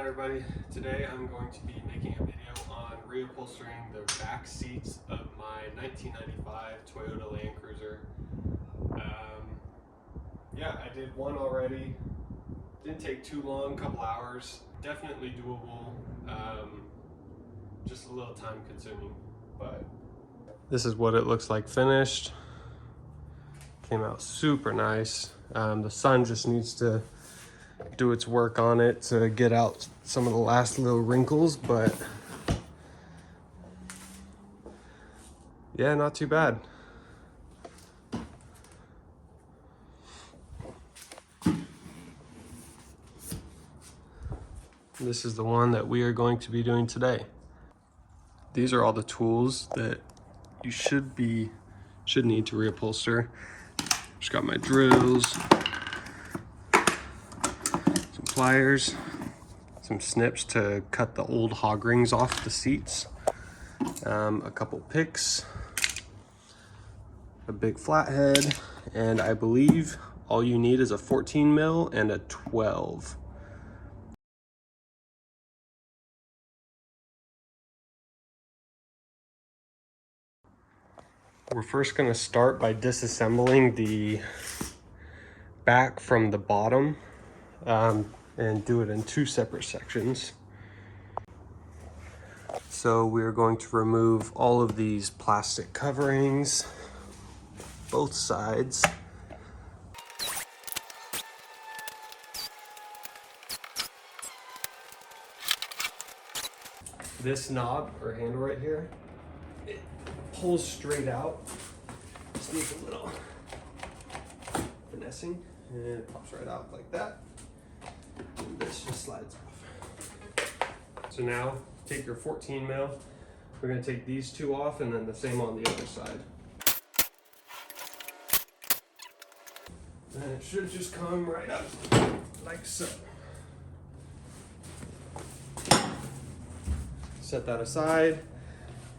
everybody. Today I'm going to be making a video on reupholstering the back seats of my 1995 Toyota Land Cruiser. Yeah, I did one already. Didn't take too long, a couple hours. Definitely doable. Just a little time consuming, but this is what it looks like finished. Came out super nice. The sun just needs to do its work on it to get out some of the last little wrinkles, but yeah, not too bad. This is the one that we are going to be doing today. These are all the tools that you should need to reupholster. Just got my drills, some pliers, some snips to cut the old hog rings off the seats, a couple picks, a big flathead, and I believe all you need is a 14 mil and a 12. We're first going to start by disassembling the back from the bottom and do it in two separate sections. So we're going to remove all of these plastic coverings, both sides. This knob or handle right here, it pulls straight out. Just needs a little finessing, and it pops right out like that. And this just slides off. So now take your 14 mil. We're going to take these two off, and then the same on the other side. And it should just come right up like so. Set that aside,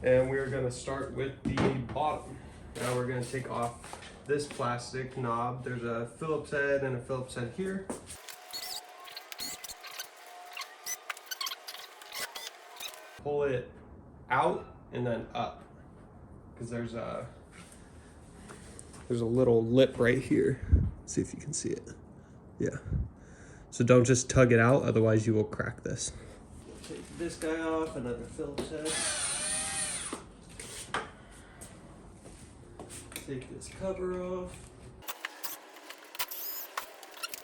and we're going to start with the bottom. Now we're going to take off this plastic knob. There's a Phillips head and a Phillips head here. Pull it out and then up, because there's a little lip right here. Let's see if you can see it. Yeah. So don't just tug it out, otherwise you will crack this. Take this guy off, another Phillips head. Take this cover off.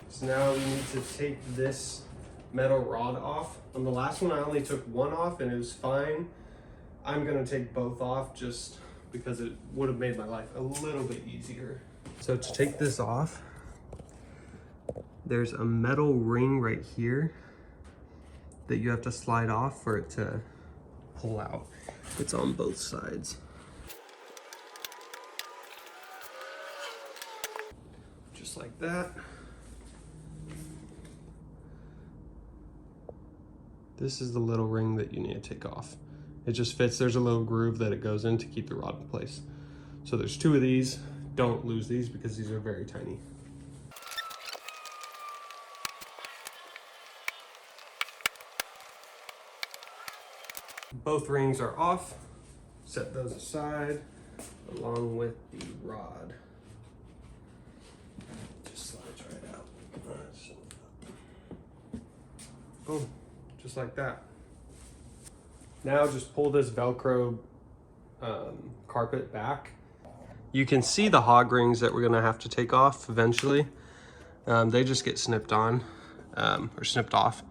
So now we need to take this metal rod off. On the last one I only took one off and it was fine. I'm gonna take both off just because it would have made my life a little bit easier. So to take this off, there's a metal ring right here that you have to slide off for it to pull out. It's on both sides. Just like that. This is the little ring that you need to take off. It just fits. There's a little groove that it goes in to keep the rod in place. So there's two of these. Don't lose these because these are very tiny. Both rings are off. Set those aside along with the rod. Just slides right out. Boom, just like that. Now just pull this Velcro carpet back. You can see the hog rings that we're gonna have to take off eventually. They just get snipped on or snipped off,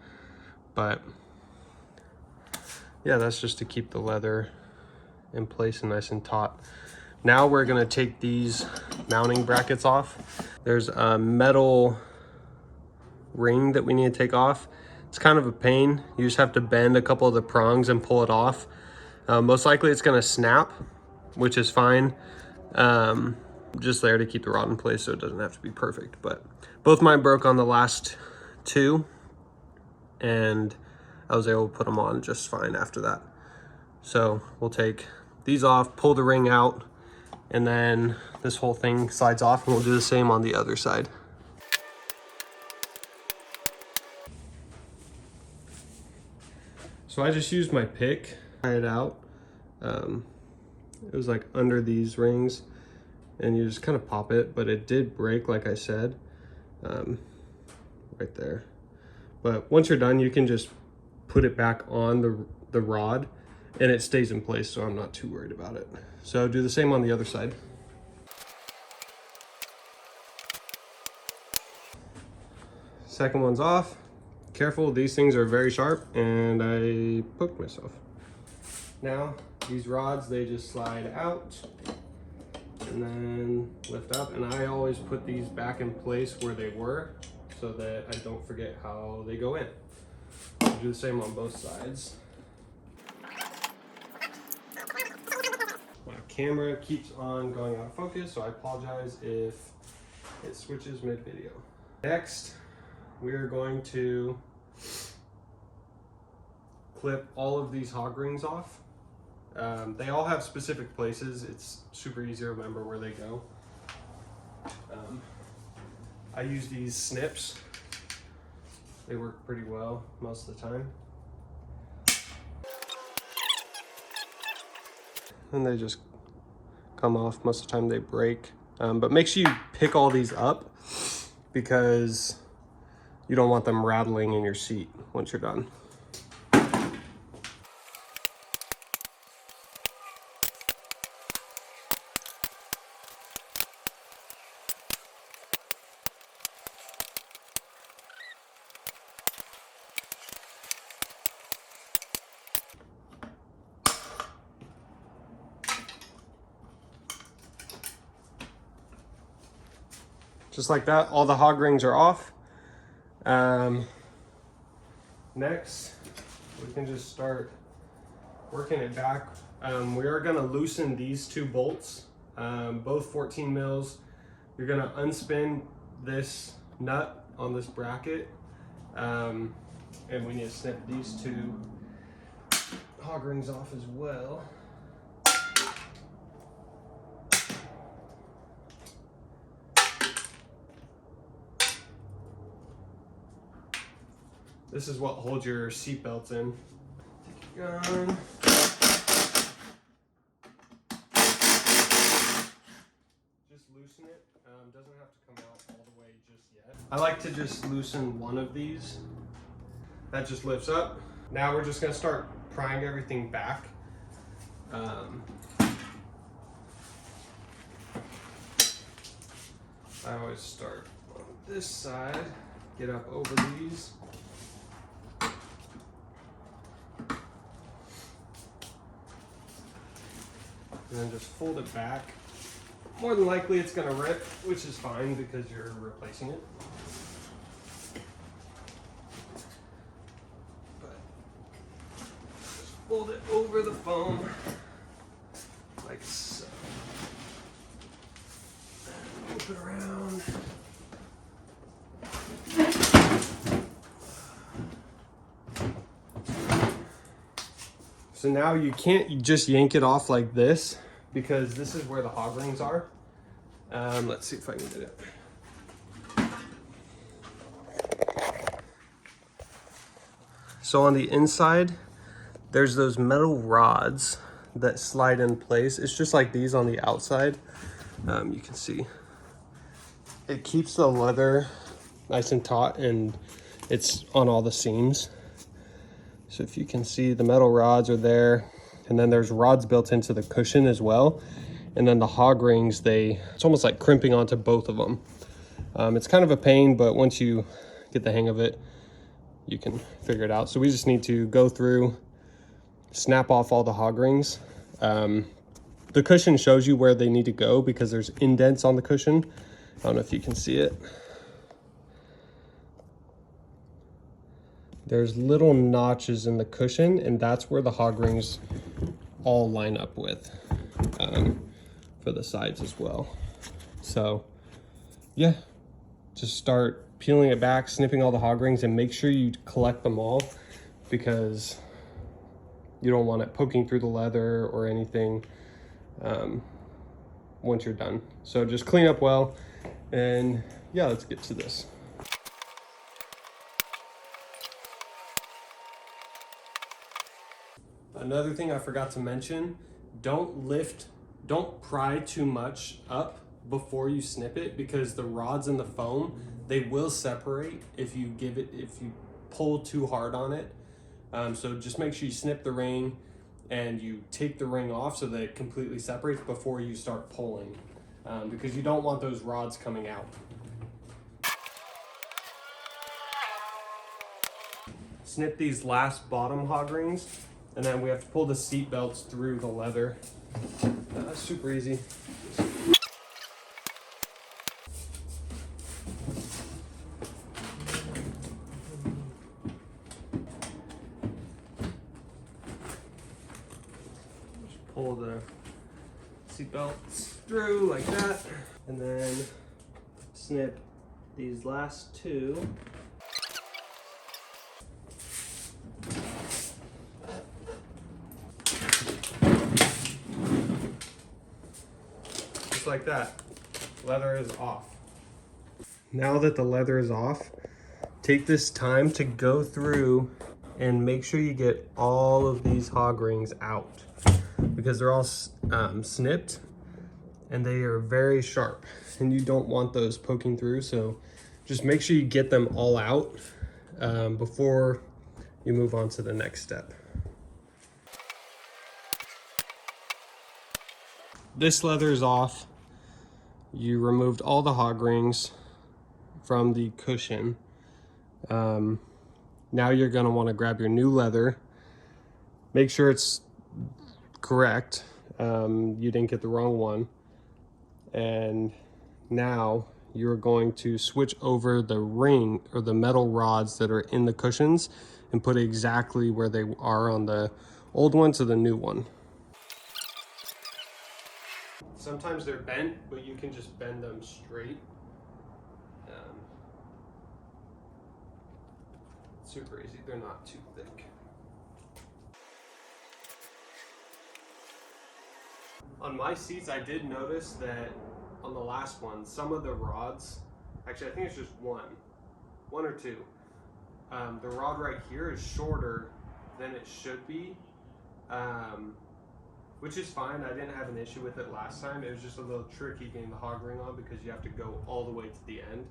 but yeah, that's just to keep the leather in place and nice and taut. Now we're gonna take these mounting brackets off. There's a metal ring that we need to take off. It's kind of a pain. You just have to bend a couple of the prongs and pull it off. Most likely it's gonna snap, which is fine. Just there to keep the rod in place so it doesn't have to be perfect. But both mine broke on the last two, and I was able to put them on just fine after that. So we'll take these off, pull the ring out, and then this whole thing slides off, and we'll do the same on the other side. So I just used my pick, pry it out. It was like under these rings, and you just kind of pop it, but it did break, like I said, right there. But once you're done, you can just put it back on the rod, and it stays in place, so I'm not too worried about it. So do the same on the other side. Second one's off. Careful, these things are very sharp, and I poked myself. Now, these rods, they just slide out and then lift up, and I always put these back in place where they were so that I don't forget how they go in. I'll do the same on both sides. My camera keeps on going out of focus, so I apologize if it switches mid-video. Next, we are going to clip all of these hog rings off. They all have specific places. It's super easy to remember where they go. I use these snips. They work pretty well most of the time. And they just come off. Most of the time they break. But make sure you pick all these up because you don't want them rattling in your seat once you're done. Just like that, all the hog rings are off. Next, we can just start working it back. We are gonna loosen these two bolts, both 14 mils. You're gonna unspin this nut on this bracket, and we need to snip these two hog rings off as well. This is what holds your seat belts in. Take your gun. Just loosen it. Doesn't have to come out all the way just yet. I like to just loosen one of these. That just lifts up. Now we're just gonna start prying everything back. I always start on this side, get up over these. And then just fold it back. More than likely it's gonna rip, which is fine because you're replacing it. But just fold it over the foam, like so. And flip it around. So now you can't just yank it off like this because this is where the hog rings are. Let's see if I can get it. So on the inside, there's those metal rods that slide in place. It's just like these on the outside. You can see it keeps the leather nice and taut, and it's on all the seams. So if you can see, the metal rods are there, and then there's rods built into the cushion as well. And then the hog rings, it's almost like crimping onto both of them. It's kind of a pain, but once you get the hang of it, you can figure it out. So we just need to go through, snap off all the hog rings. The cushion shows you where they need to go because there's indents on the cushion. I don't know if you can see it. There's little notches in the cushion, and that's where the hog rings all line up with, for the sides as well. So yeah, just start peeling it back, snipping all the hog rings, and make sure you collect them all because you don't want it poking through the leather or anything once you're done. So just clean up well, and yeah, let's get to this. Another thing I forgot to mention, don't pry too much up before you snip it, because the rods and the foam, they will separate if you pull too hard on it. So just make sure you snip the ring and you take the ring off so that it completely separates before you start pulling, because you don't want those rods coming out. Snip these last bottom hog rings, and then we have to pull the seat belts through the leather. Super easy. Just pull the seat belts through like that, and then snip these last two. Just like that. Leather is off. Now that the leather is off, take this time to go through and make sure you get all of these hog rings out, because they're all snipped and they are very sharp and you don't want those poking through. So just make sure you get them all out before you move on to the next step. This leather is off. You removed all the hog rings from the cushion. Now you're going to want to grab your new leather. Make sure it's correct. You didn't get the wrong one. And now you're going to switch over the ring or the metal rods that are in the cushions and put it exactly where they are on the old one to the new one. Sometimes they're bent, but you can just bend them straight. Super easy, they're not too thick. On my seats, I did notice that on the last one, some of the rods, actually I think it's just one or two. The rod right here is shorter than it should be, which is fine. I didn't have an issue with it last time. It was just a little tricky getting the hog ring on because you have to go all the way to the end.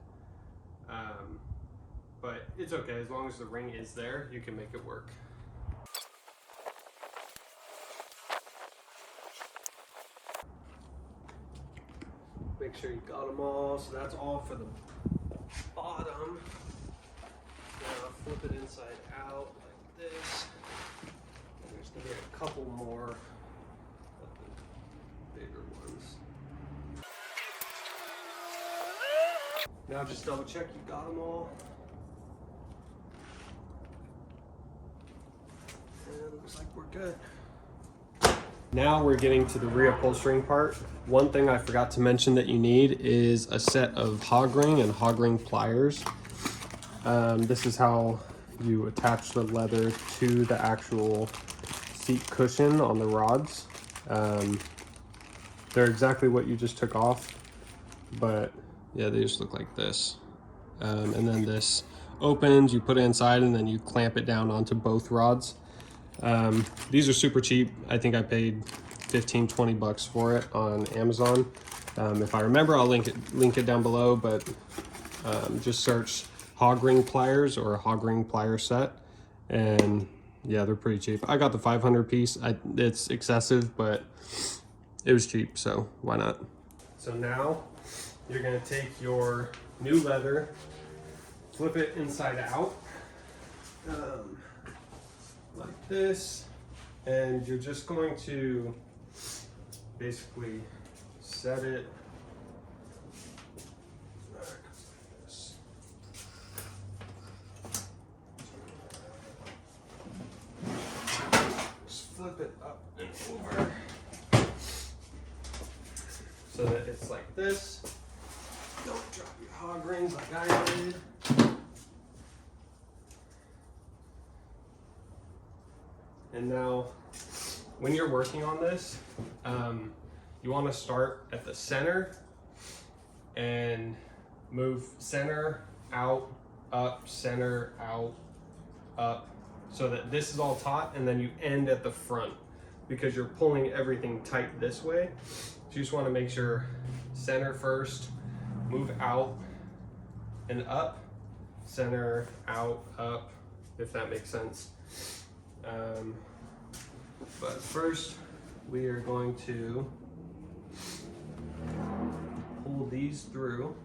But it's okay, as long as the ring is there, you can make it work. Make sure you got them all. So that's all for the bottom. Now flip it inside out like this. And there's gonna be a couple more of the bigger ones. Now just double check you got them all. And looks like we're good. Now we're getting to the reupholstering part. One thing I forgot to mention that you need is a set of hog ring and hog ring pliers. This is how you attach the leather to the actual seat cushion on the rods. They're exactly what you just took off, but yeah, they just look like this. And then this opens, you put it inside, and then you clamp it down onto both rods. These are super cheap. I think I paid 15-20 bucks for it on Amazon. If I remember, I'll link it down below, but just search hog ring pliers or a hog ring plier set, and yeah, they're pretty cheap. I got the 500 piece. It's excessive, but it was cheap, so why not? So now you're gonna take your new leather, flip it inside out, like this, and you're just going to basically set it just flip it up and over so that it's like this. Don't drop your hog rings like I did. And now, when you're working on this, you want to start at the center and move center, out, up, center, out, up, so that this is all taut and then you end at the front because you're pulling everything tight this way. So you just want to make sure center first, move out and up, center, out, up, if that makes sense. But first we are going to pull these through.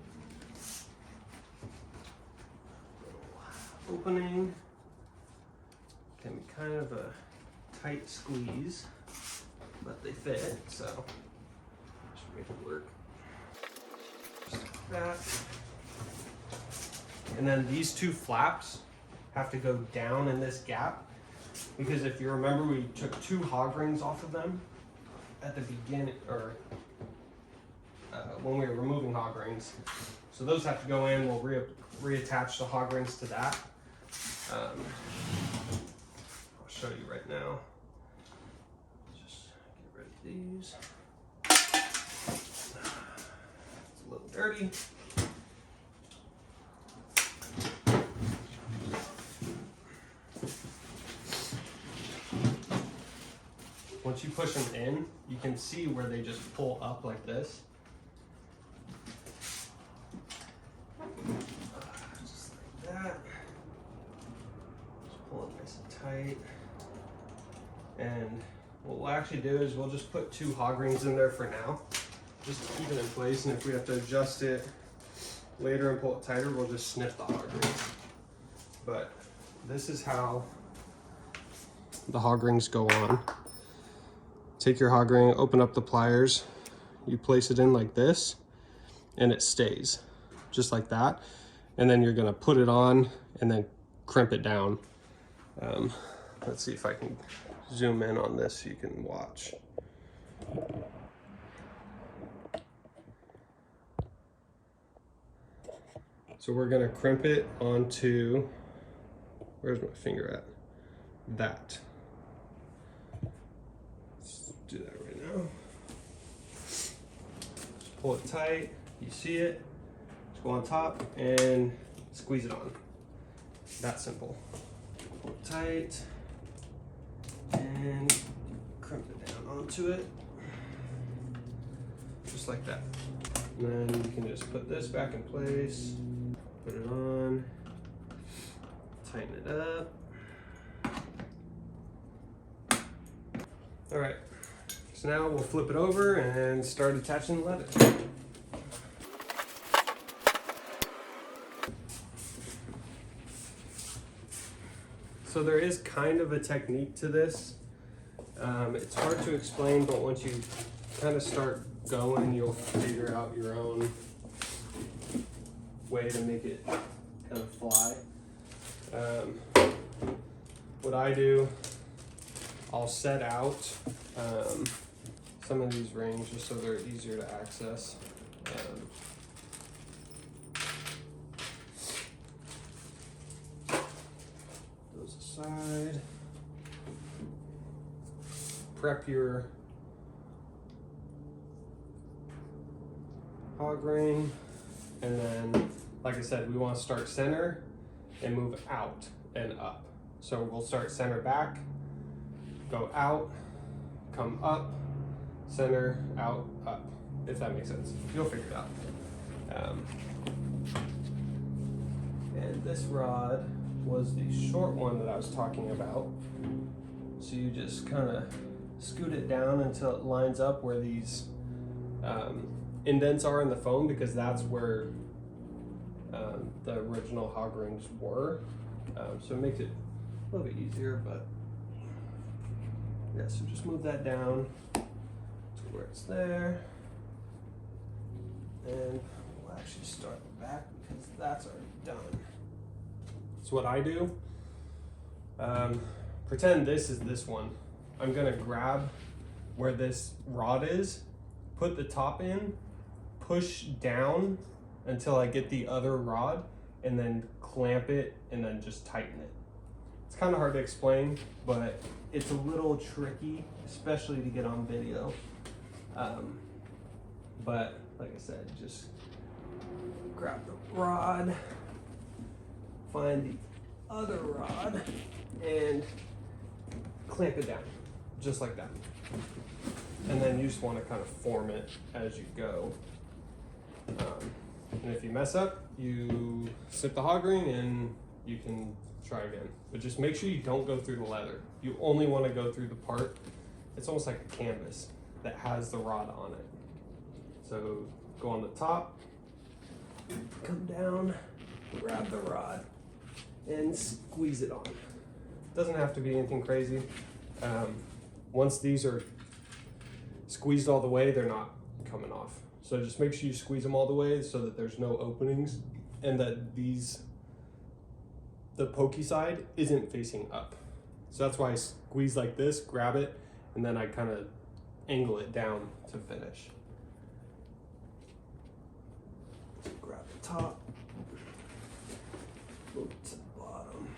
Opening can be kind of a tight squeeze, but they fit, so just make it work. Just like that. And then these two flaps have to go down in this gap, because if you remember, we took 2 hog rings off of them at the beginning, or when we were removing hog rings. So those have to go in. We'll reattach the hog rings to that. I'll show you right now. Just get rid of these. It's a little dirty. Once you push them in, you can see where they just pull up like this. Just like that. Just pull it nice and tight. And what we'll actually do is we'll just put 2 hog rings in there for now, just to keep it in place. And if we have to adjust it later and pull it tighter, we'll just snip the hog rings. But this is how the hog rings go on. Take your hog ring, open up the pliers, you place it in like this, and it stays just like that. And then you're gonna put it on and then crimp it down. Let's see if I can zoom in on this so you can watch. So we're gonna crimp it onto, where's my finger at? That. Let's do that right now. Just pull it tight, you see it, just go on top and squeeze it on. That simple. Pull it tight and crimp it down onto it, just like that. And then you can just put this back in place, put it on, tighten it up. All right, so now we'll flip it over and start attaching the leather. So there is kind of a technique to this. It's hard to explain, but once you kind of start going, you'll figure out your own way to make it kind of fly. What I do, I'll set out some of these rings just so they're easier to access. Those aside. Prep your hog ring, and then, like I said, we want to start center and move out and up. So we'll start center back, go out, come up, center, out, up, if that makes sense. You'll figure it out. And this rod was the short one that I was talking about. So you just kind of scoot it down until it lines up where these indents are in the foam, because that's where the original hog rings were. So it makes it a little bit easier, but yeah, so just move that down to where it's there. And we'll actually start back because that's already done. So what I do, pretend this is this one. I'm gonna grab where this rod is, put the top in, push down until I get the other rod, and then clamp it and then just tighten it. It's kind of hard to explain, but it's a little tricky, especially to get on video. But like I said, just grab the rod, find the other rod, and clamp it down, just like that. And then you just want to kind of form it as you go. And if you mess up, you snip the hog ring and you can try again. But just make sure you don't go through the leather. You only want to go through the part, it's almost like a canvas that has the rod on it. So go on the top, come down, grab the rod, and squeeze it on. Doesn't have to be anything crazy. Once these are squeezed all the way, they're not coming off. So just make sure you squeeze them all the way so that there's no openings and that the pokey side isn't facing up. So that's why I squeeze like this, grab it, and then I kind of angle it down to finish. So grab the top, move it to the bottom,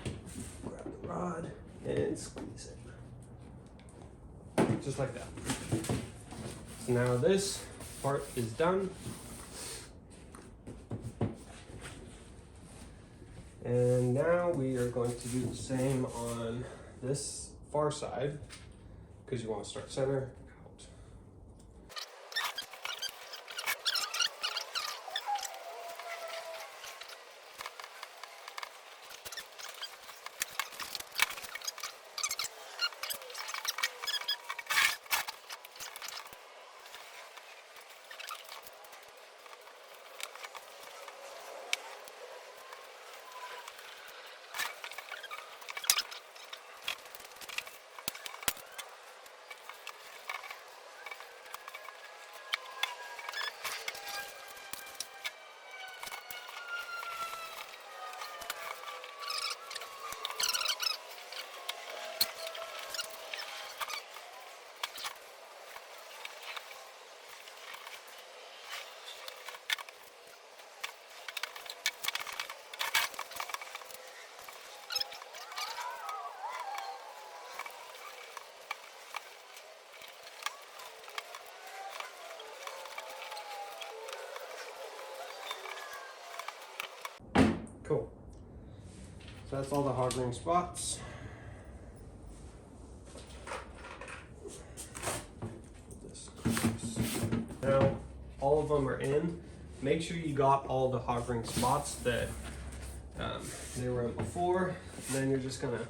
grab the rod, and squeeze it. Just like that. So now this part is done. And now we are going to do the same on this far side, because you want to start center out. Cool. So that's all the hog ring spots. Now, all of them are in. Make sure you got all the hog ring spots that they were in before. And then you're just gonna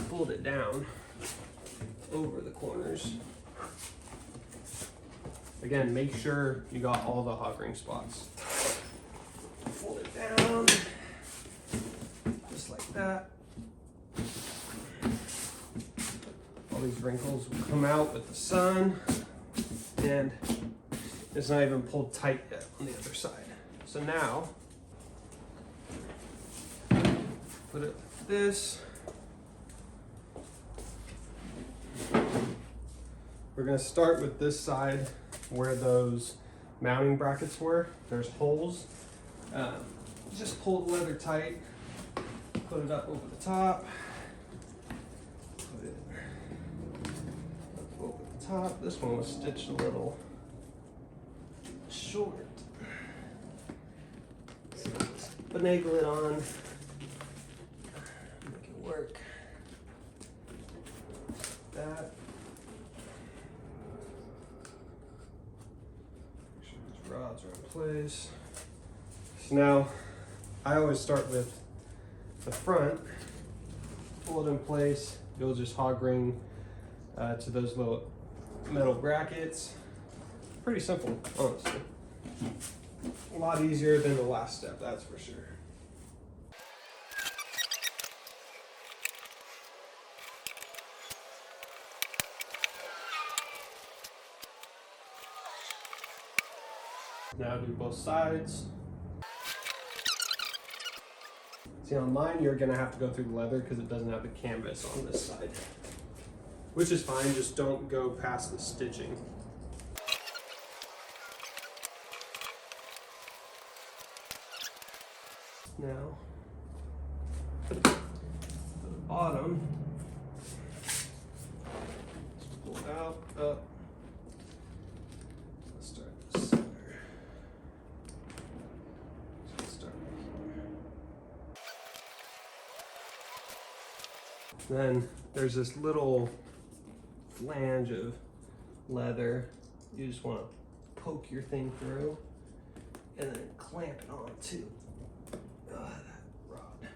fold it down over the corners. Again, make sure you got all the hog ring spots. Fold it down, just like that. All these wrinkles will come out with the sun, and it's not even pulled tight yet on the other side. So now, put it like this. We're gonna start with this side where those mounting brackets were. There's holes. Just pull the leather tight, put it up over the top, put it up over the top. This one was stitched a little short. So let's finagle it on, make it work. Like that. Make sure these rods are in place. So now, I always start with the front, pull it in place. You'll just hog ring to those little metal brackets. Pretty simple, honestly. A lot easier than the last step, that's for sure. Now do both sides. See, on mine, you're gonna have to go through the leather because it doesn't have the canvas on this side. Which is fine, just don't go past the stitching. Now, to the bottom, just pull it out, up. Let's start this center. Let's start right here. Then there's this little flange of leather. You just want to poke your thing through and then clamp it on too. That rod.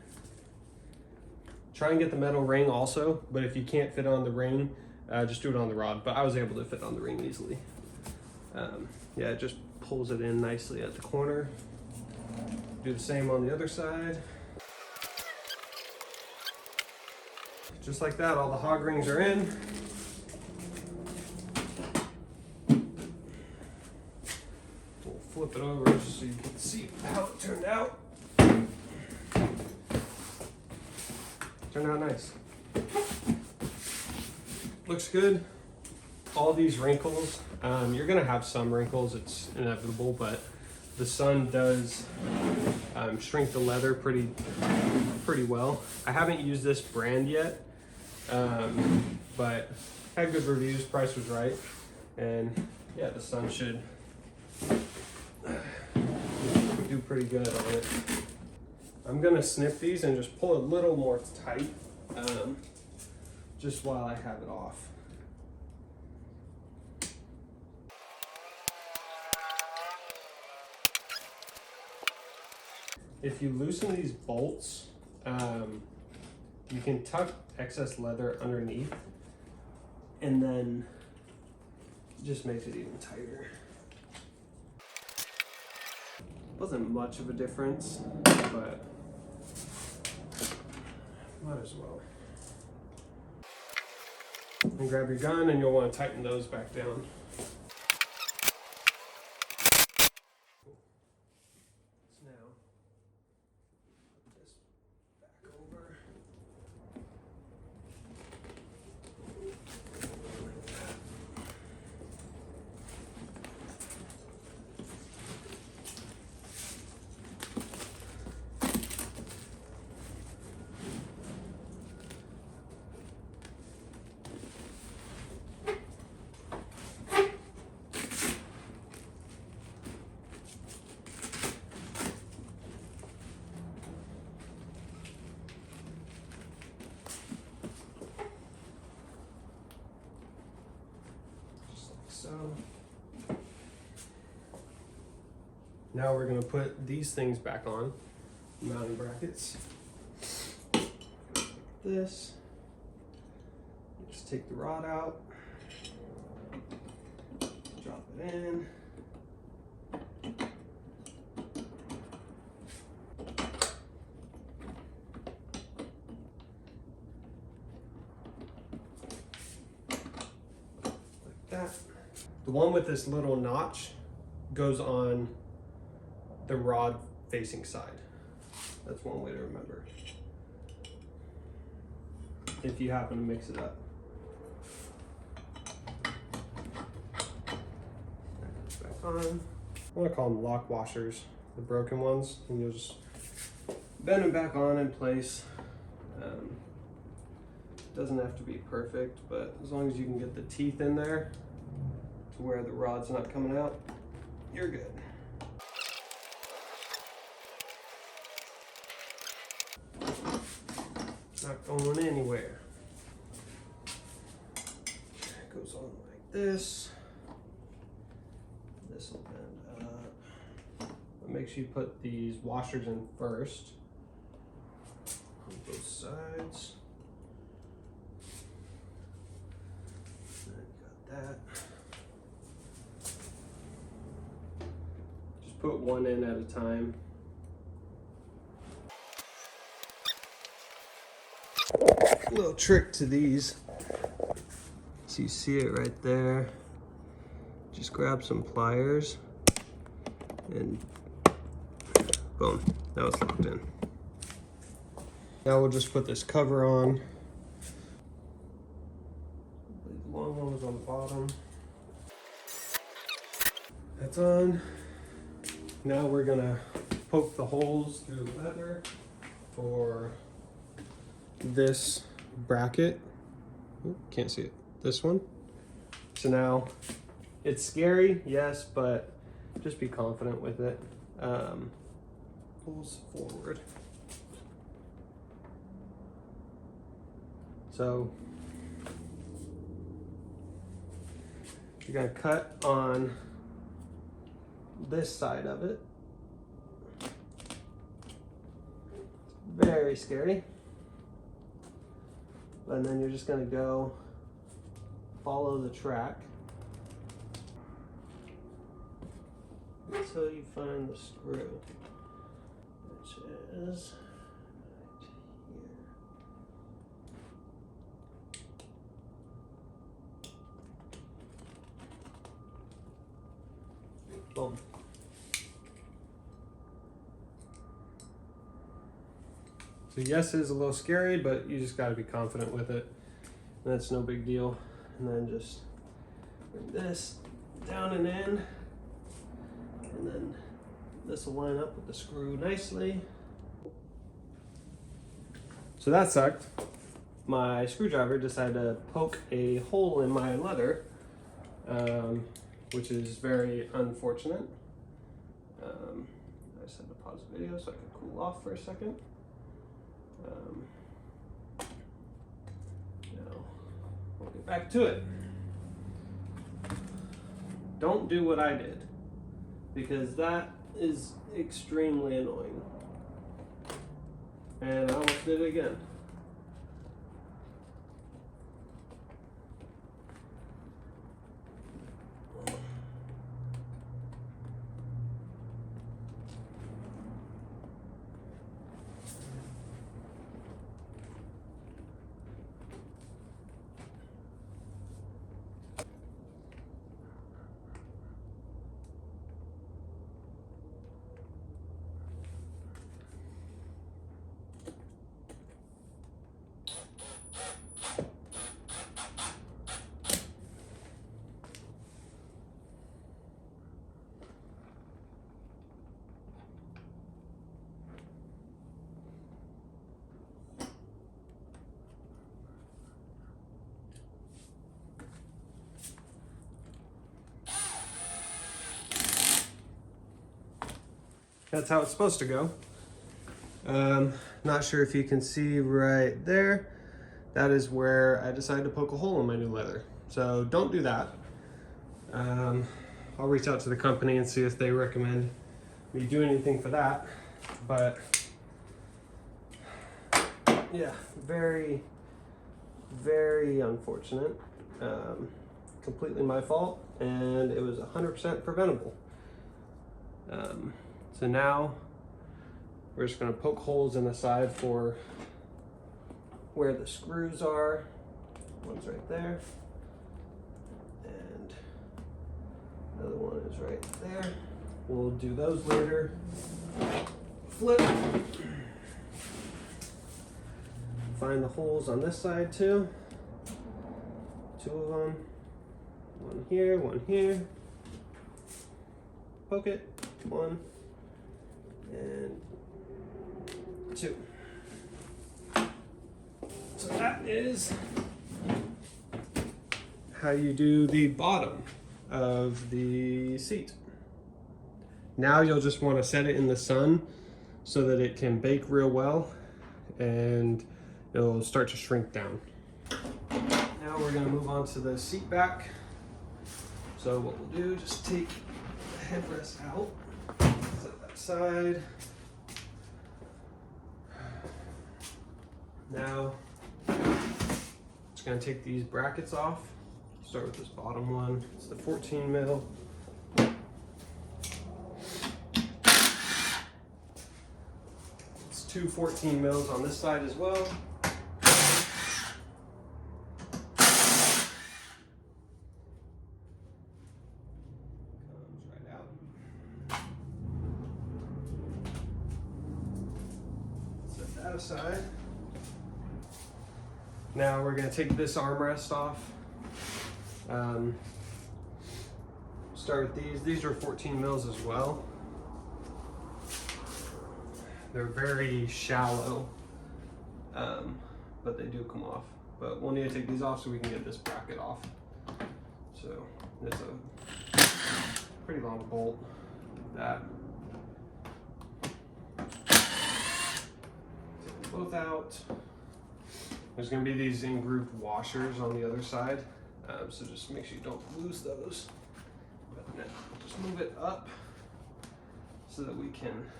Try and get the metal ring also, but if you can't fit on the ring, just do it on the rod. But I was able to fit on the ring easily. Yeah, it just pulls it in nicely at the corner. Do the same on the other side. Just like that, all the hog rings are in. We'll flip it over just so you can see how it turned out. Turned out nice. Looks good. All these wrinkles, you're gonna have some wrinkles, it's inevitable, but the sun does shrink the leather pretty well. I haven't used this brand yet, but had good reviews, price was right, and yeah, the sun should do pretty good on it. I'm gonna snip these and just pull a little more tight, just while I have it off. If you loosen these bolts, you can tuck excess leather underneath, and then it just makes it even tighter. Wasn't much of a difference, but might as well. And grab your gun, and you'll want to tighten those back down. So now we're going to put these things back on, mounting brackets. This. Just take the rod out, drop it in. Like that. The one with this little notch goes on the rod facing side. That's one way to remember, if you happen to mix it up. Back on. I want to call them lock washers, the broken ones, and you'll just bend them back on in place. Doesn't have to be perfect, but as long as you can get the teeth in there to where the rod's not coming out, you're good. Not going anywhere. It goes on like this. This will bend up. But make sure you put these washers in first on both sides. Got that. Just put one in at a time. Little trick to these, so you see it right there, just grab some pliers and boom, now it's locked in. Now we'll just put this cover on. The long one was on the bottom. That's on. Now we're gonna poke the holes through the leather for this bracket. Ooh, can't see it. This one. So now it's scary, yes, but just be confident with it. Pulls forward. So you're gonna cut on this side of it. Very scary. And then you're just gonna go follow the track until you find the screw, which is right here. Boom. So yes, it is a little scary, but you just got to be confident with it. And that's no big deal. And then just bring this down and in. And then this will line up with the screw nicely. So that sucked. My screwdriver decided to poke a hole in my leather, which is very unfortunate. I just had to pause the video so I could cool off for a second. Now, we'll get back to it. Don't do what I did, because that is extremely annoying. And I almost did it again. That's how it's supposed to go. Not sure if you can see right there. That is where I decided to poke a hole in my new leather. So don't do that. I'll reach out to the company and see if they recommend me do anything for that. But yeah, very, very unfortunate. Completely my fault, and it was 100% preventable. So now we're just going to poke holes in the side for where the screws are. One's right there, and another one is right there. We'll do those later. Flip. Find the holes on this side too. 2 of them. One here, one here. Poke it. 1 and 2. So that is how you do the bottom of the seat. Now you'll just want to set it in the sun so that it can bake real well and it'll start to shrink down. Now we're going to move on to the seat back. So what we'll do, just take the headrest out. Set that side. Now, just gonna take these brackets off. Start with this bottom one. It's the 14 mil. It's 2 14 mils on this side as well. Aside. Now we're going to take this armrest off. Start with these. These are 14 mils as well. They're very shallow, but they do come off. But we'll need to take these off so we can get this bracket off. So it's a pretty long bolt. That. Both out. There's gonna be these in-groove washers on the other side, so just make sure you don't lose those. But now, just move it up so that we can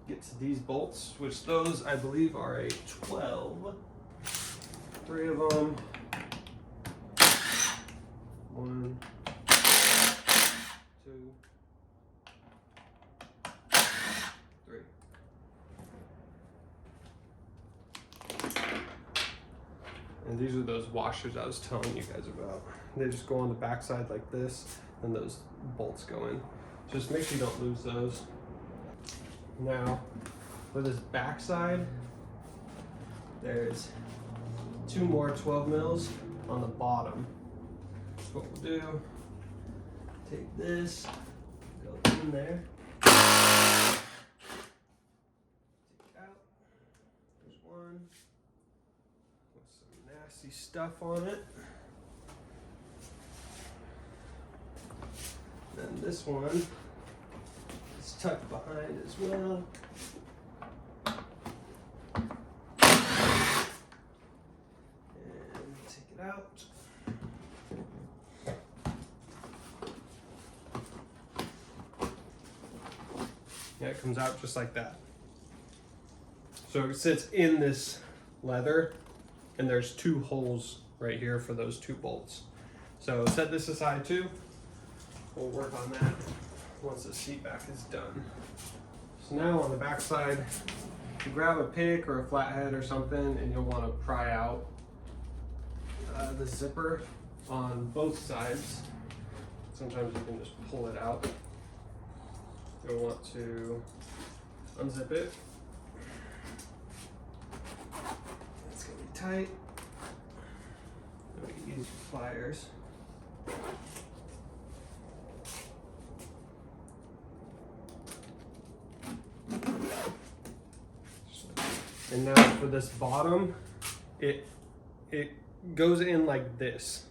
get to these bolts, which those I believe are a 12. 3 of them. 1, 2, 3. And these are those washers I was telling you guys about. They just go on the back side like this, and those bolts go in. Just make sure you don't lose those. Now, for this back side, there's 2 more 12 mils on the bottom. So what we'll do, take this, go in there, take it out. There's one with some nasty stuff on it. Then this one is tucked behind as well. And take it out. Yeah, it comes out just like that. So it sits in this leather, and there's 2 holes right here for those 2 bolts. So set this aside too. We'll work on that once the seat back is done. So now on the back side, you grab a pick or a flathead or something, and you'll want to pry out the zipper on both sides. Sometimes you can just pull it out. You'll want to unzip it. It's going to be tight. We can use pliers. And now for this bottom, it goes in like this.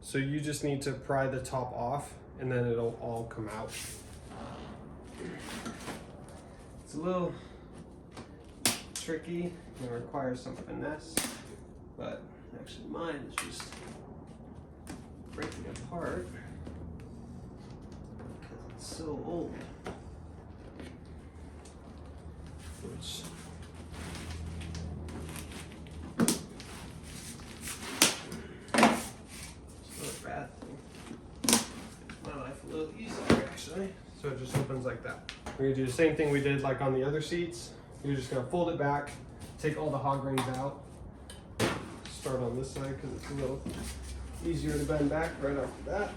So you just need to pry the top off, and then it'll all come out. It's a little tricky, it requires some finesse, but actually mine is just breaking apart because it's so old. Which bad thing. Makes my life a little easier actually. So it just opens like that. We're gonna do the same thing we did like on the other seats. You're just gonna fold it back, take all the hog rings out. Start on this side because it's a little easier to bend back right after that.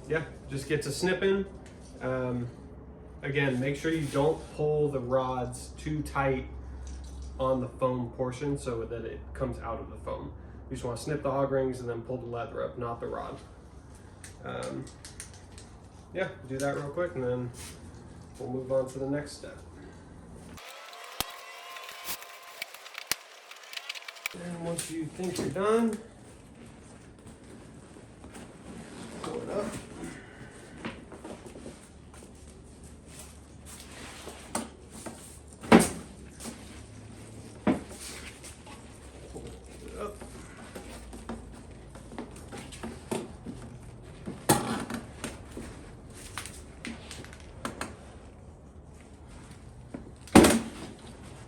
Yeah, just get to snipping. Again, make sure you don't pull the rods too tight on the foam portion so that it comes out of the foam. You just want to snip the hog rings and then pull the leather up, not the rod. Yeah, do that real quick and then we'll move on to the next step. And once you think you're done, pull it up.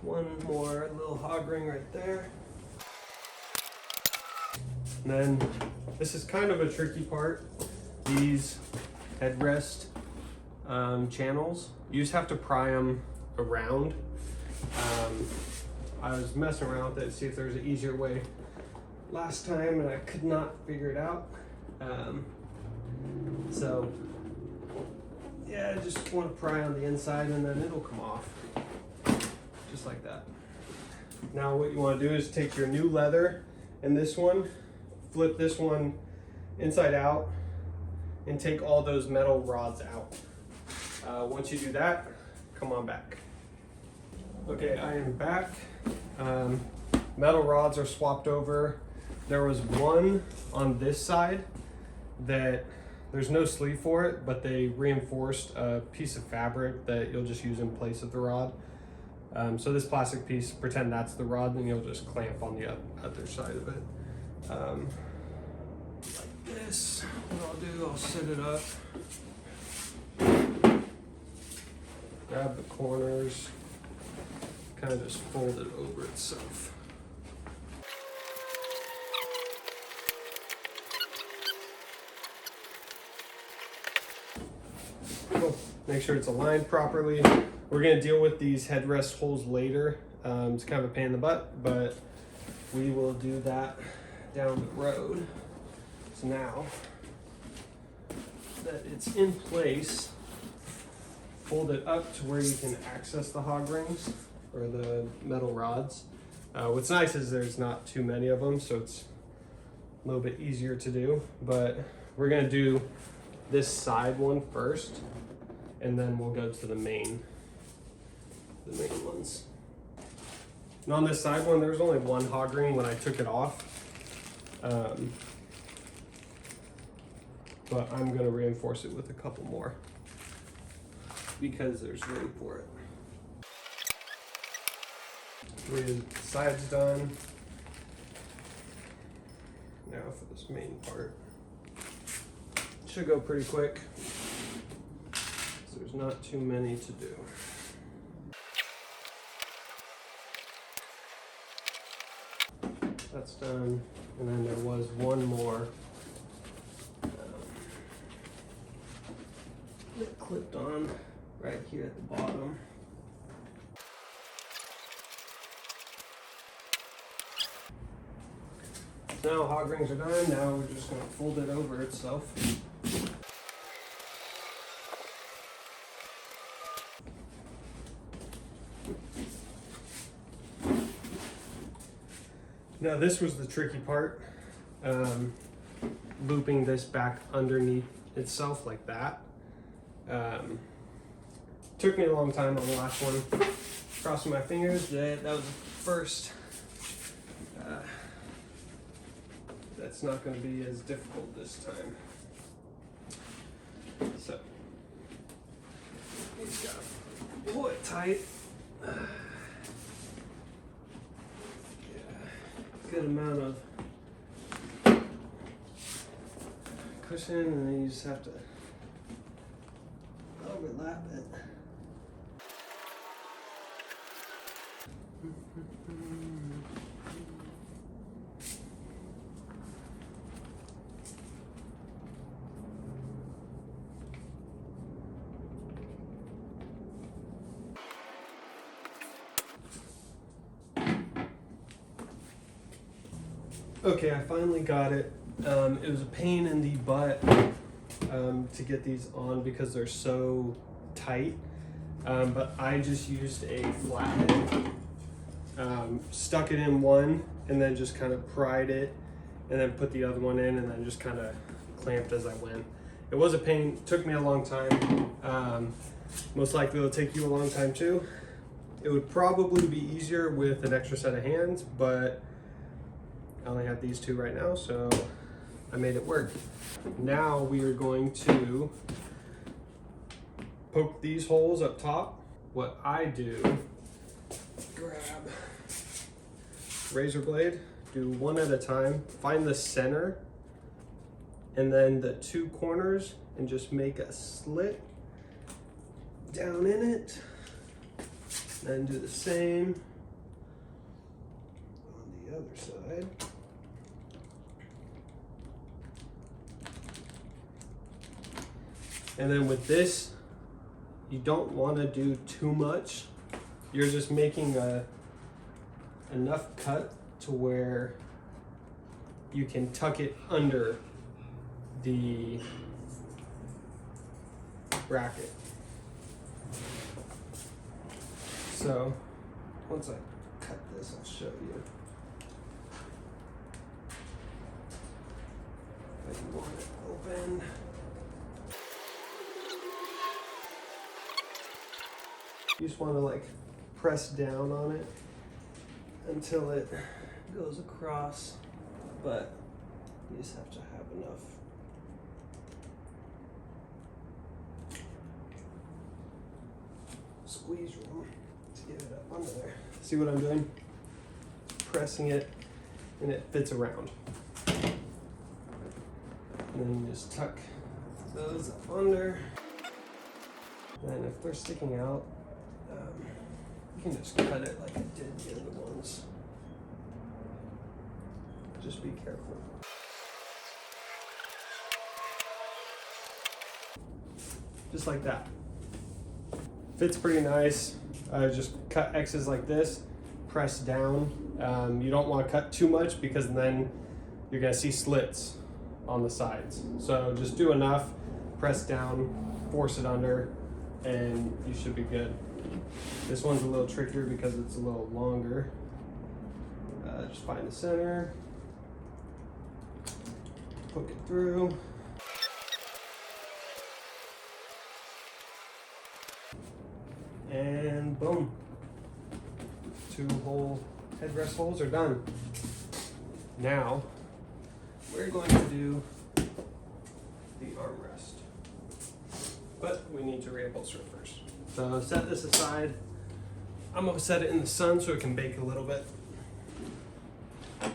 One more little hog ring right there. And then this is kind of a tricky part. These headrest channels, you just have to pry them around. I was messing around with it to see if there's an easier way last time and I could not figure it out. So yeah, I just want to pry on the inside and then it'll come off. Just like that. Now what you want to do is take your new leather and this one, flip this one inside out and take all those metal rods out. Once you do that, come on back. Okay, I am back. Metal rods are swapped over. There was one on this side that there's no sleeve for it, but they reinforced a piece of fabric that you'll just use in place of the rod. So this plastic piece, pretend that's the rod, and you'll just clamp on the other side of it. Like this, what I'll do, I'll set it up, grab the corners, kind of just fold it over itself. Cool. Make sure it's aligned properly. We're going to deal with these headrest holes later. It's kind of a pain in the butt, but we will do that down the road. So now that it's in place, fold it up to where you can access the hog rings or the metal rods. What's nice is there's not too many of them, so it's a little bit easier to do, but we're going to do this side one first, and then we'll go to the main ones. And on this side one, there was only one hog ring when I took it off, but I'm going to reinforce it with a couple more because there's room for it. The side's done. Now for this main part. Should go pretty quick, so there's not too many to do. That's done, and then there was one more that clipped on right here at the bottom. Now hog rings are done. Now we're just going to fold it over itself. Now this was the tricky part, looping this back underneath itself like that. Took me a long time on the last one. Crossing my fingers that was the first. That's not going to be as difficult this time. So, you just got to pull it tight. Good amount of cushion, and then you just have to overlap it. Okay, I finally got it. It was a pain in the butt to get these on because they're so tight, but I just used a flathead, stuck it in one, and then just kind of pried it, and then put the other one in, and then just kind of clamped as I went. It was a pain, took me a long time. Most likely it'll take you a long time too. It would probably be easier with an extra set of hands, but I only have these two right now, so I made it work. Now we are going to poke these holes up top. What I do, grab razor blade, do one at a time, find the center, and then the two corners, and just make a slit down in it. Then do the same on the other side. And then with this, you don't want to do too much. You're just making enough cut to where you can tuck it under the bracket. So once I cut this, I'll show you. If you want it open. You just want to like press down on it until it goes across, but you just have to have enough. Squeeze room to get it up under there. See what I'm doing? Pressing it, and it fits around. And then you just tuck those up under. And if they're sticking out, you can just cut it like I did the other ones. Just be careful. Just like that. Fits pretty nice. Just cut X's like this, press down. You don't want to cut too much because then you're gonna see slits on the sides. So just do enough, press down, force it under, and you should be good. This one's a little trickier because it's a little longer. Just find the center, poke it through. And boom, 2 whole headrest holes are done. Now we're going to do the armrest, but we need to reupholster it first. So set this aside. I'm gonna set it in the sun so it can bake a little bit. So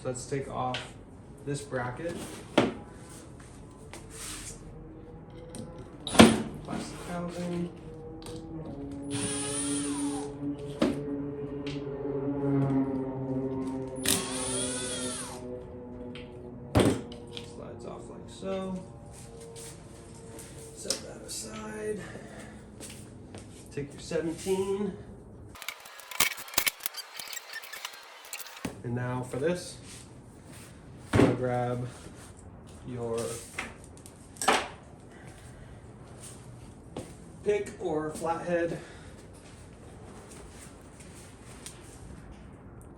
let's take off this bracket, plastic housing. Slides off like so. Set that aside. Take your 17. And now for this, I'm gonna grab your pick or flathead.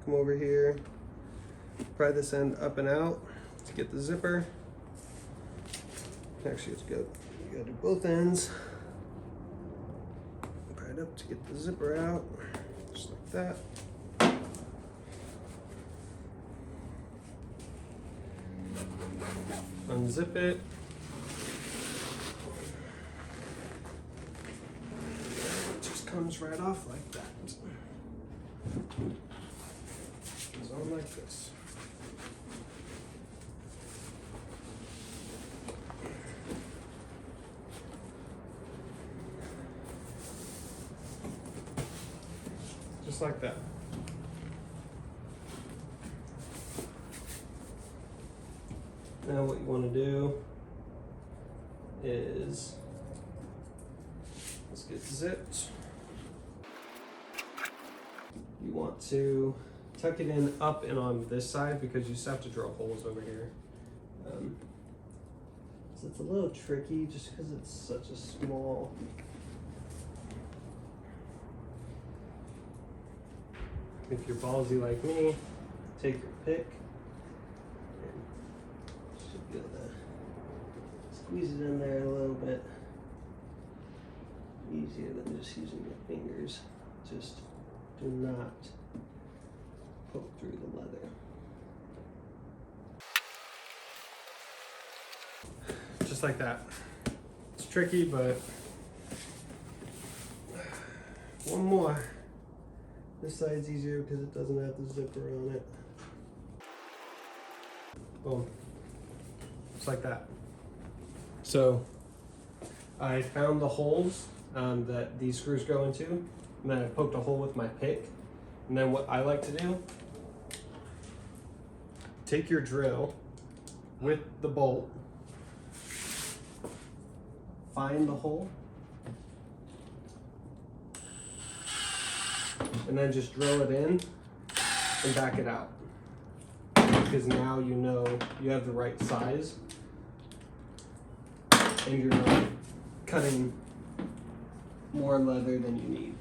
Come over here, pry this end up and out to get the zipper. Actually, it's good. You gotta do both ends. Pry it up to get the zipper out, just like that. Unzip it. It just comes right off like that. Goes on like this. Just like that. Now what you want to do is, let's get zipped. You want to tuck it in up and on this side because you just have to drill holes over here. So it's a little tricky just because it's such a small. If you're ballsy like me, take your pick. Be able to squeeze it in there a little bit. Easier than just using your fingers. Just do not poke through the leather. Just like that. It's tricky, but one more. This side's easier because it doesn't have the zipper on it. Boom. Just like that. So I found the holes that these screws go into, and then I poked a hole with my pick. And then what I like to do, take your drill with the bolt, find the hole, and then just drill it in and back it out. Because now you know you have the right size and you're not cutting more leather than you need.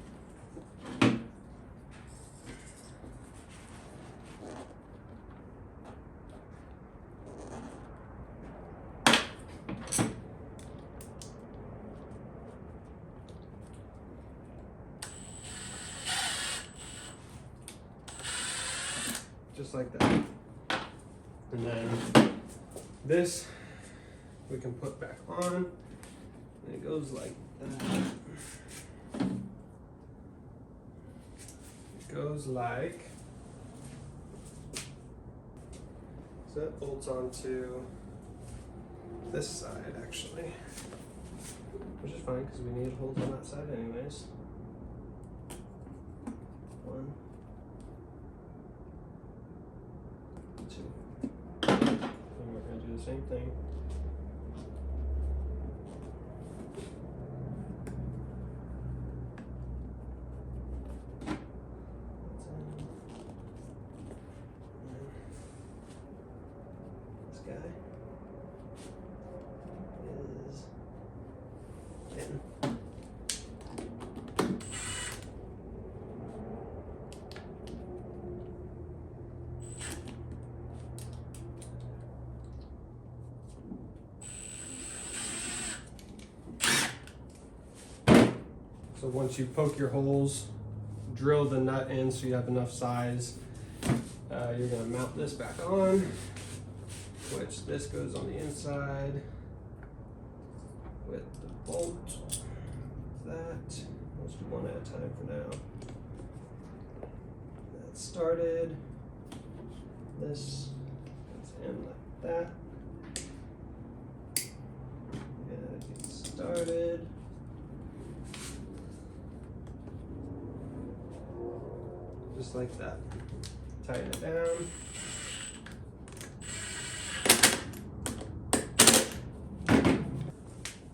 Just like that. And then this we can put back on, and it goes like that. goes like, so that bolts onto this side actually, which is fine because we need holes on that side anyways. One, two, and we're going to do the same thing. This guy is in. So once you poke your holes, drill the nut in so you have enough size. You're going to mount this back on, which this goes on the inside with the bolt. That. Let's do one at a time for now. That started. This goes in like that. And it gets started. Just like that. Tighten it down.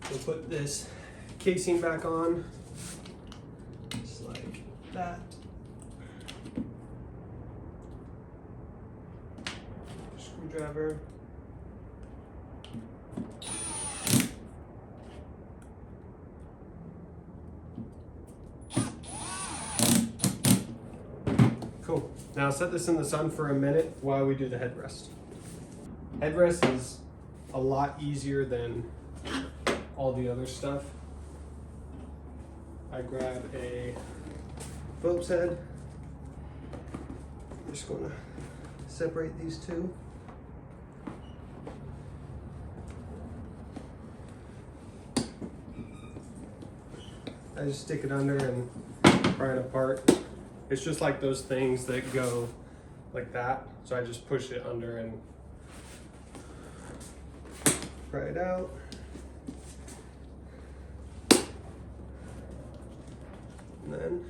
We'll put this casing back on, just like that. Screwdriver. Cool. Now set this in the sun for a minute while we do the headrest. Headrest is a lot easier than all the other stuff. I grab a Phillips head. I'm just going to separate these two. I just stick it under and pry it apart. It's just like those things that go like that. So I just push it under and pry it out. And then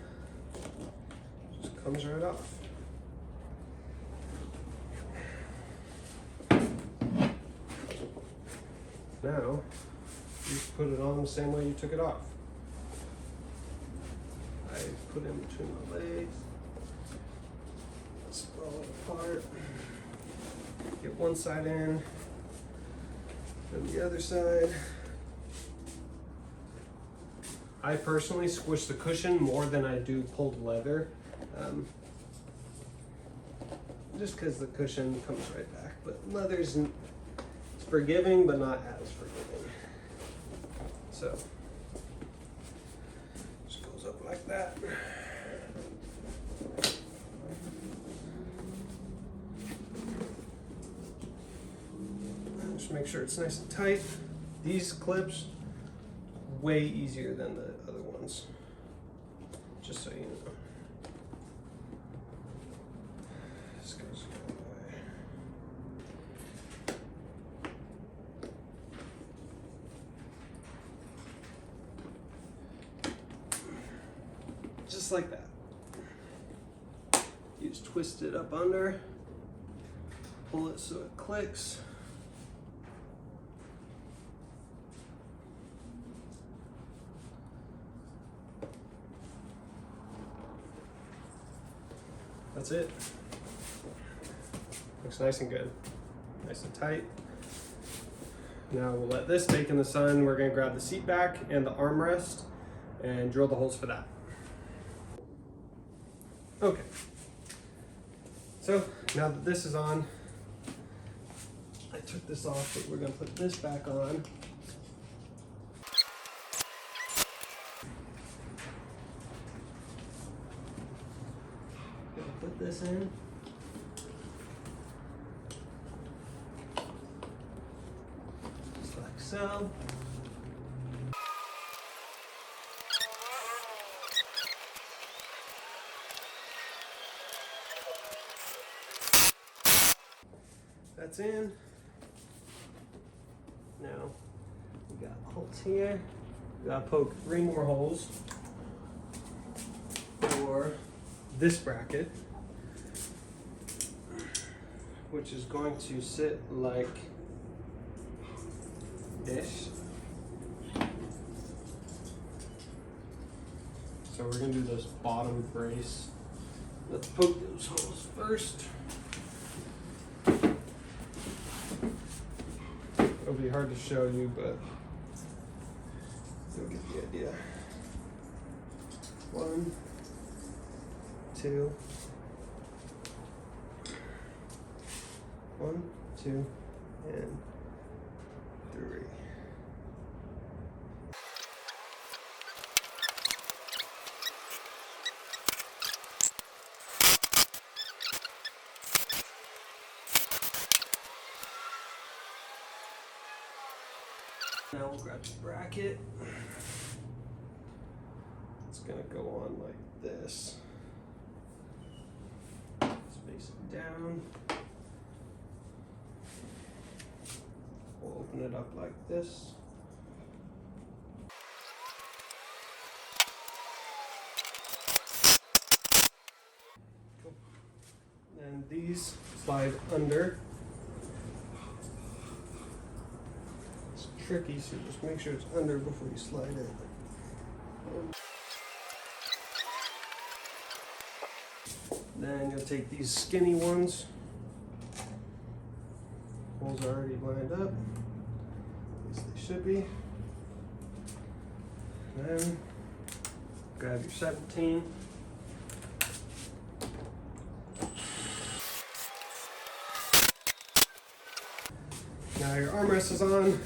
just comes right off. Now, you put it on the same way you took it off. I put in between my legs, sprawl it apart, get one side in, then the other side. I personally squish the cushion more than I do pulled leather, just because the cushion comes right back. But leather's it's forgiving, but not as forgiving. So just goes up like that. Just make sure it's nice and tight. These clips way easier than the other ones, just so you know. This goes away. Just like that. You just twist it up under, pull it so it clicks. That's it. Looks nice and good. Nice and tight. Now we'll let this bake in the sun. We're gonna grab the seat back and the armrest and drill the holes for that. Okay. So now that this is on, I took this off, but we're gonna put this back on. Put this in. Just like so. That's in. Now we got holes here. We gotta poke 3 more holes for this bracket, which is going to sit like this. So we're gonna do this bottom brace. Let's poke those holes first. It'll be hard to show you, but you'll get the idea. 1, 2, 1, 2, and 3. Now we'll grab the bracket. It's gonna go on like this. Space it down. We'll open it up like this. Cool. And these slide under. Tricky, so just make sure it's under before you slide it. Then you'll take these skinny ones. Holes are already lined up. At least they should be. Then grab your 17. Now your armrest is on.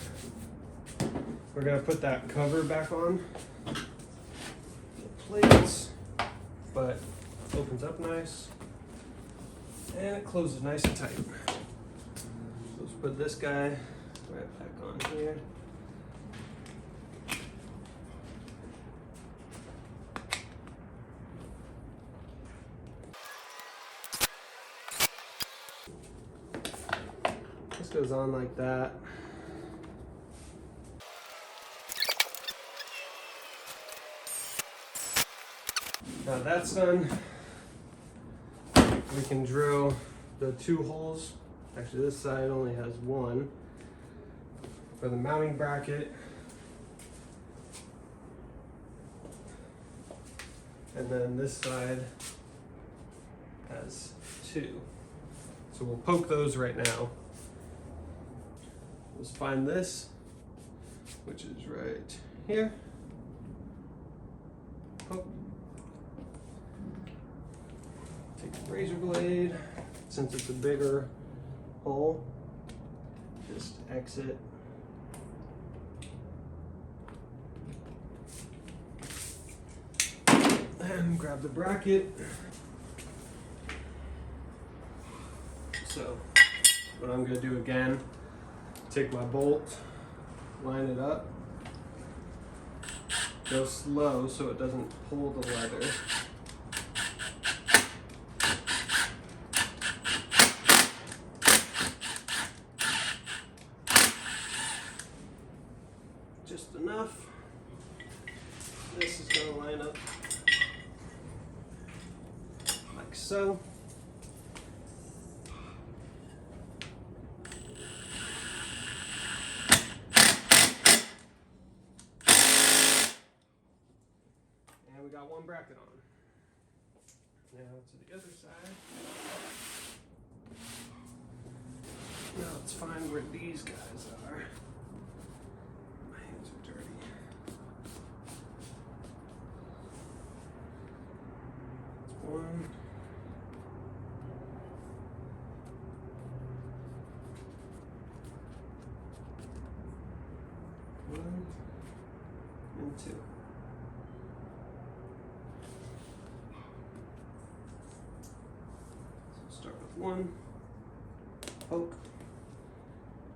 We're gonna put that cover back on the plates, but it opens up nice and it closes nice and tight. So let's put this guy right back on here. This goes on like that. Now that's done, we can drill the 2 holes. Actually, this side only has 1 for the mounting bracket. And then this side has 2. So we'll poke those right now. Let's find this, which is right here. Poke. Take the razor blade, since it's a bigger hole, just exit. And grab the bracket. So what I'm gonna do again, take my bolt, line it up, go slow so it doesn't pull the leather. Just enough. This is going to line up like so. And we got 1 bracket on. Now to the other side. Now let's find where these guys are. My hands are dirty. That's 1. 1 and 2. So start with 1, poke,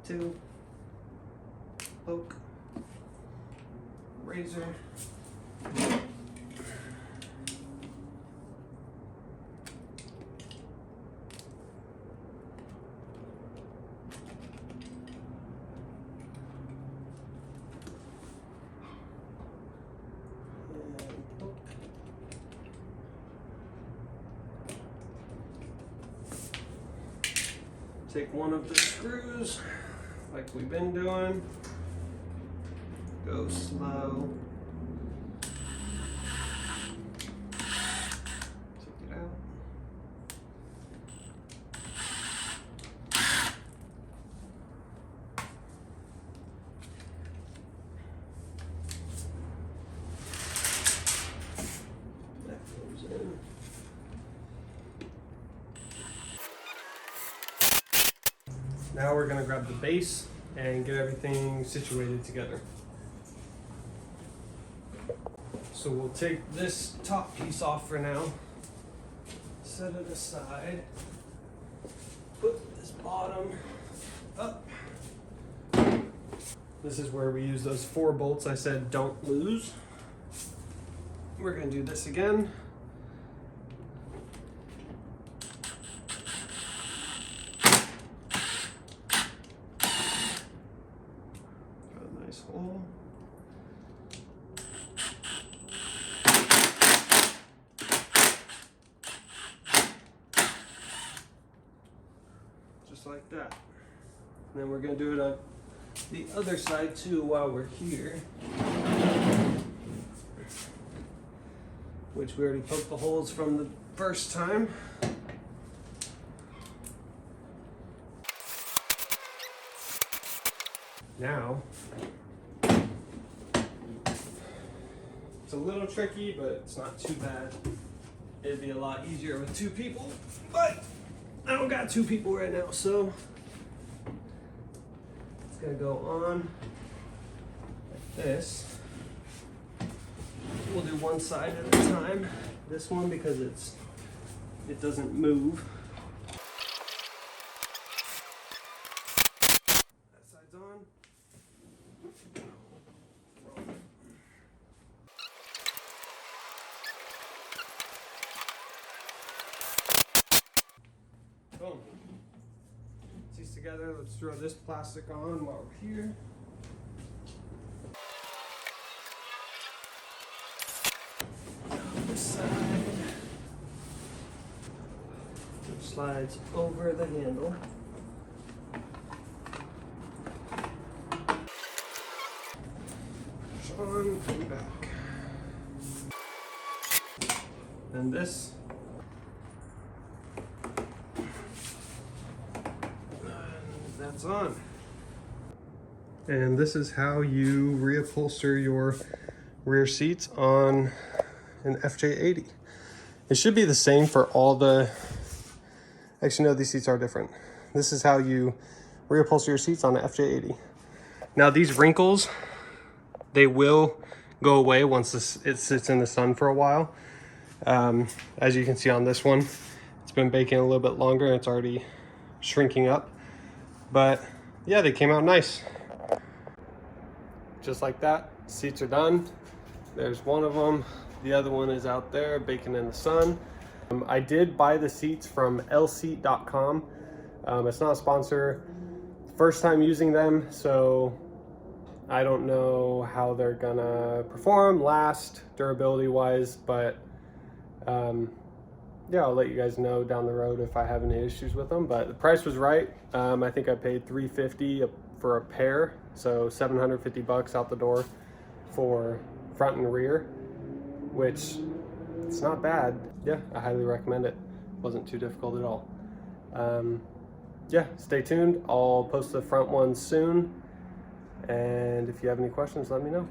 2, poke, razor, Take one of the screws, like we've been doing. Go slow. Take it out. That goes in. Now we're gonna grab the base and get everything situated together. So we'll take this top piece off for now, set it aside, put this bottom up. This is where we use those 4 bolts I said don't lose. We're gonna do this again. Got a nice hole. Just like that. And then we're gonna do it on the other side too while we're here. Which we already poked the holes from the first time. Now, it's a little tricky, but it's not too bad. It'd be a lot easier with 2 people, but I don't got 2 people right now, so it's gonna go on like this. We'll do one side at a time. This one because it doesn't move. That side's on. Boom. These together. Let's throw this plastic on while we're here. This side. Which slides over the handle. Push on and back. And this. That's on. And this is how you reupholster your rear seats on an FJ80. It should be the same for all the, actually no, these seats are different. This is how you reupholster your seats on an FJ80. Now these wrinkles, they will go away once it sits in the sun for a while. As you can see on this one, it's been baking a little bit longer and it's already shrinking up. But yeah, they came out nice. Just like that, seats are done. There's one of them. The other one is out there baking in the sun. I did buy the seats from LSeat.com. It's not a sponsor. First time using them, so I don't know how they're gonna perform, last, durability wise, but yeah, I'll let you guys know down the road if I have any issues with them. But the price was right. I think I paid $350 for a pair, so $750 out the door for front and rear, which it's not bad. Yeah, I highly recommend it. Wasn't too difficult at all. Yeah, stay tuned. I'll post the front one soon, and if you have any questions, let me know.